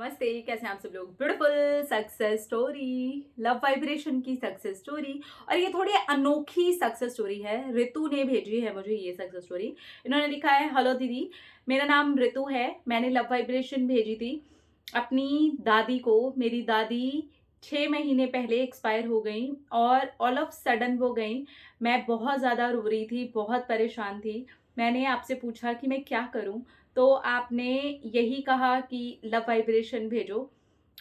नमस्ते, कैसे हैं आप सब लोग। Beautiful success story, love vibration की सक्सेस स्टोरी। और ये थोड़ी अनोखी सक्सेस स्टोरी है। ऋतु ने भेजी है मुझे ये सक्सेस स्टोरी। इन्होंने लिखा है, हेलो दीदी, मेरा नाम ऋतु है। मैंने लव वाइब्रेशन भेजी थी अपनी दादी को। मेरी दादी 6 महीने पहले एक्सपायर हो गई और ऑल ऑफ सडन वो गई। मैं बहुत ज़्यादा रो रही थी, बहुत परेशान थी। मैंने आपसे पूछा कि मैं क्या करूं, तो आपने यही कहा कि लव वाइब्रेशन भेजो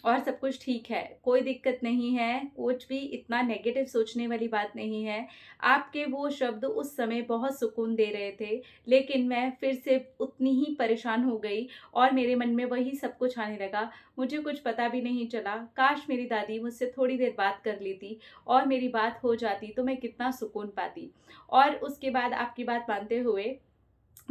और सब कुछ ठीक है, कोई दिक्कत नहीं है, कुछ भी इतना नेगेटिव सोचने वाली बात नहीं है। आपके वो शब्द उस समय बहुत सुकून दे रहे थे, लेकिन मैं फिर से उतनी ही परेशान हो गई और मेरे मन में वही सब कुछ आने लगा। मुझे कुछ पता भी नहीं चला। काश मेरी दादी मुझसे थोड़ी देर बात कर लेती और मेरी बात हो जाती तो मैं कितना सुकून पाती। और उसके बाद आपकी बात मानते हुए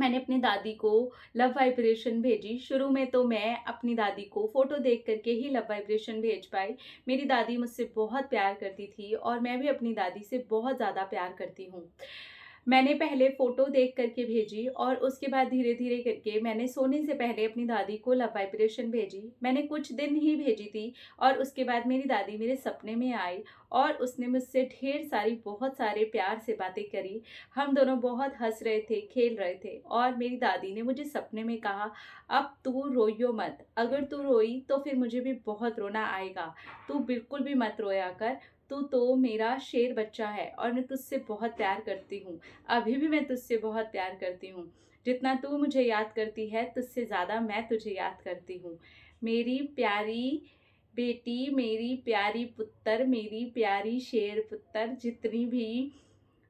मैंने अपनी दादी को लव वाइब्रेशन भेजी। शुरू में तो मैं अपनी दादी को फ़ोटो देख कर के ही लव वाइब्रेशन भेज पाई। मेरी दादी मुझसे बहुत प्यार करती थी और मैं भी अपनी दादी से बहुत ज़्यादा प्यार करती हूँ। मैंने पहले फ़ोटो देख कर के भेजी और उसके बाद धीरे-धीरे करके मैंने सोने से पहले अपनी दादी को लव वाइब्रेशन भेजी। मैंने कुछ दिन ही भेजी थी और उसके बाद मेरी दादी मेरे सपने में आई और उसने मुझसे ढेर सारी, बहुत सारे प्यार से बातें करी। हम दोनों बहुत हँस रहे थे, खेल रहे थे और मेरी दादी ने मुझे सपने में कहा, "अब तू रोइयो मत। अगर तू रोई तो फिर मुझे भी बहुत रोना आएगा। तू बिल्कुल भी मत रोया कर। तू तो मेरा शेर बच्चा है और मैं तुझसे बहुत प्यार करती हूँ। अभी भी मैं तुझसे बहुत प्यार करती हूँ। जितना तू मुझे याद करती है, तुझसे ज़्यादा मैं तुझे याद करती हूँ। मेरी प्यारी बेटी, मेरी प्यारी पुत्तर, मेरी प्यारी शेर पुत्तर।" जितनी भी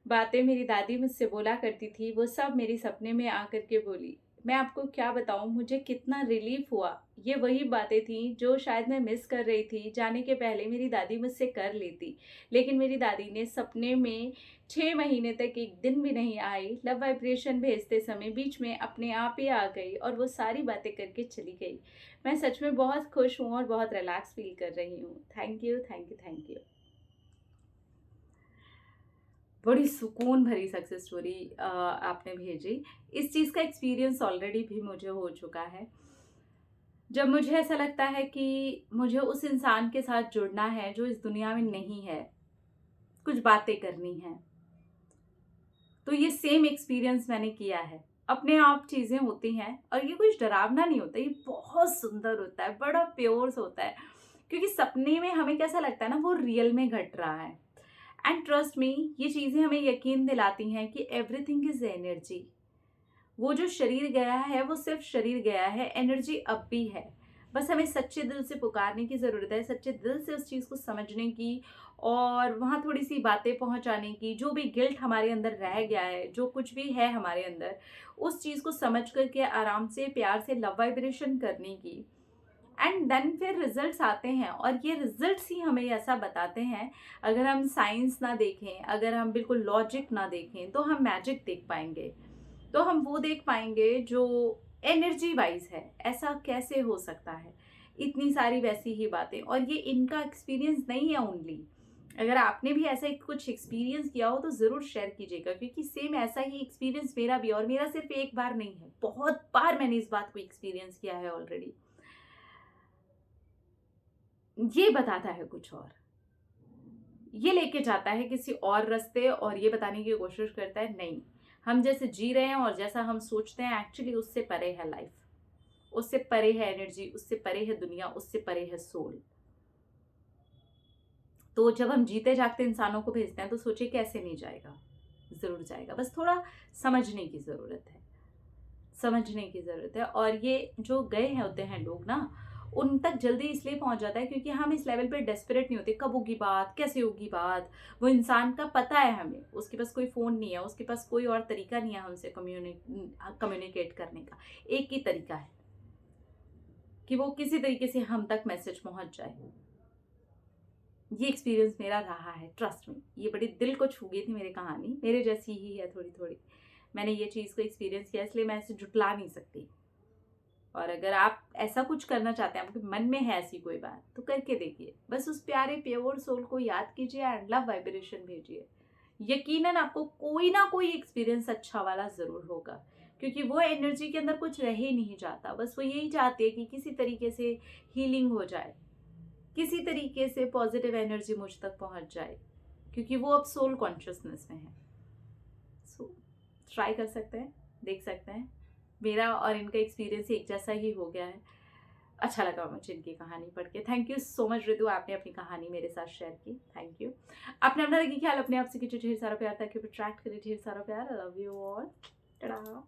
बातें मेरी दादी मुझसे बोला करती थी, वो सब मेरे सपने में आकर के बोली। मैं आपको क्या बताऊँ, मुझे कितना रिलीफ़ हुआ। ये वही बातें थीं जो शायद मैं मिस कर रही थी। जाने के पहले मेरी दादी मुझसे कर लेती, लेकिन मेरी दादी ने सपने में 6 महीने तक एक दिन भी नहीं आई। लव वाइब्रेशन भेजते समय बीच में अपने आप ही आ गई और वो सारी बातें करके चली गई। मैं सच में बहुत खुश हूँ और बहुत रिलैक्स फ़ील कर रही हूँ। Thank you, thank you, thank you. बड़ी सुकून भरी सक्सेस स्टोरी आपने भेजी। इस चीज़ का एक्सपीरियंस ऑलरेडी भी मुझे हो चुका है। जब मुझे ऐसा लगता है कि मुझे उस इंसान के साथ जुड़ना है जो इस दुनिया में नहीं है, कुछ बातें करनी हैं, तो ये सेम एक्सपीरियंस मैंने किया है। अपने आप चीज़ें होती हैं और ये कुछ डरावना नहीं होता, ये बहुत सुंदर होता है, बड़ा प्योर होता है। क्योंकि सपने में हमें कैसा लगता है ना, वो रियल में घट रहा है। एंड ट्रस्ट मी, ये चीज़ें हमें यकीन दिलाती हैं कि एवरीथिंग इज़ एनर्जी। वो जो शरीर गया है, वो सिर्फ़ शरीर गया है, एनर्जी अब भी है। बस हमें सच्चे दिल से पुकारने की ज़रूरत है, सच्चे दिल से उस चीज़ को समझने की और वहाँ थोड़ी-सी बातें पहुँचाने की। जो भी गिल्ट हमारे अंदर रह गया है, जो कुछ भी है हमारे अंदर, उस चीज़ को समझ कर के आराम से, प्यार से लव वाइब्रेशन करने की। एंड देन फिर रिजल्ट्स आते हैं और ये रिजल्ट्स ही हमें ऐसा बताते हैं। अगर हम साइंस ना देखें, अगर हम बिल्कुल लॉजिक ना देखें, तो हम मैजिक देख पाएंगे। तो हम वो देख पाएंगे जो एनर्जी वाइज है। ऐसा कैसे हो सकता है, इतनी सारी वैसी ही बातें। और ये इनका एक्सपीरियंस नहीं है ओनली। अगर आपने भी ऐसा एक कुछ एक्सपीरियंस किया हो तो ज़रूर शेयर कीजिएगा, क्योंकि सेम ऐसा ही एक्सपीरियंस मेरा भी, और मेरा सिर्फ एक बार नहीं है, बहुत बार मैंने इस बात को एक्सपीरियंस किया है ऑलरेडी। ये बताता है कुछ और, ये लेके जाता है किसी और रास्ते और ये बताने की कोशिश करता है नहीं, हम जैसे जी रहे हैं और जैसा हम सोचते हैं एक्चुअली उससे परे है लाइफ, उससे परे है एनर्जी, उससे परे है दुनिया, उससे परे है सोल। तो जब हम जीते जागते इंसानों को भेजते हैं तो सोचिए कैसे नहीं जाएगा, ज़रूर जाएगा। बस थोड़ा समझने की ज़रूरत है, समझने की ज़रूरत है। और ये जो गए हैं होते हैं लोग ना, उन तक जल्दी इसलिए पहुँच जाता है क्योंकि हम इस लेवल पे डेस्परेट नहीं होते, कब होगी बात, कैसे होगी बात। वो इंसान का पता है हमें, उसके पास कोई फ़ोन नहीं है, उसके पास कोई और तरीका नहीं है हमसे कम्युनिकेट करने का। एक ही तरीका है कि वो किसी तरीके से हम तक मैसेज पहुँच जाए। ये एक्सपीरियंस मेरा रहा है, ट्रस्ट मी। ये बड़ी दिल को छू गई थी मेरी कहानी, मेरे जैसी ही है थोड़ी-थोड़ी। मैंने ये चीज़ को एक्सपीरियंस किया, इसलिए मैं इसे जुटला नहीं सकती। और अगर आप ऐसा कुछ करना चाहते हैं, आपके मन में है ऐसी कोई बात, तो करके देखिए। बस उस प्यारे प्योर सोल को याद कीजिए एंड लव वाइब्रेशन भेजिए। यकीनन आपको कोई ना कोई एक्सपीरियंस अच्छा वाला ज़रूर होगा। क्योंकि वो एनर्जी के अंदर कुछ रह ही नहीं जाता, बस वो यही चाहती है कि किसी तरीके से हीलिंग हो जाए, किसी तरीके से पॉजिटिव एनर्जी मुझ तक पहुंच जाए, क्योंकि वो अब सोल कॉन्शियसनेस में है। सो ट्राई कर सकते हैं, देख सकते हैं। मेरा और इनका एक्सपीरियंस एक जैसा ही हो गया है। अच्छा लगा मुझे इनकी कहानी पढ़ के। Thank you so much Ritu, आपने अपनी कहानी मेरे साथ शेयर की। Thank you. आपने अपना रखी ख्याल, अपने आप से कीजिए ढेर सारा प्यार, ताकि अट्रैक्ट करे ढेर सारा प्यार। I love you all. Tata.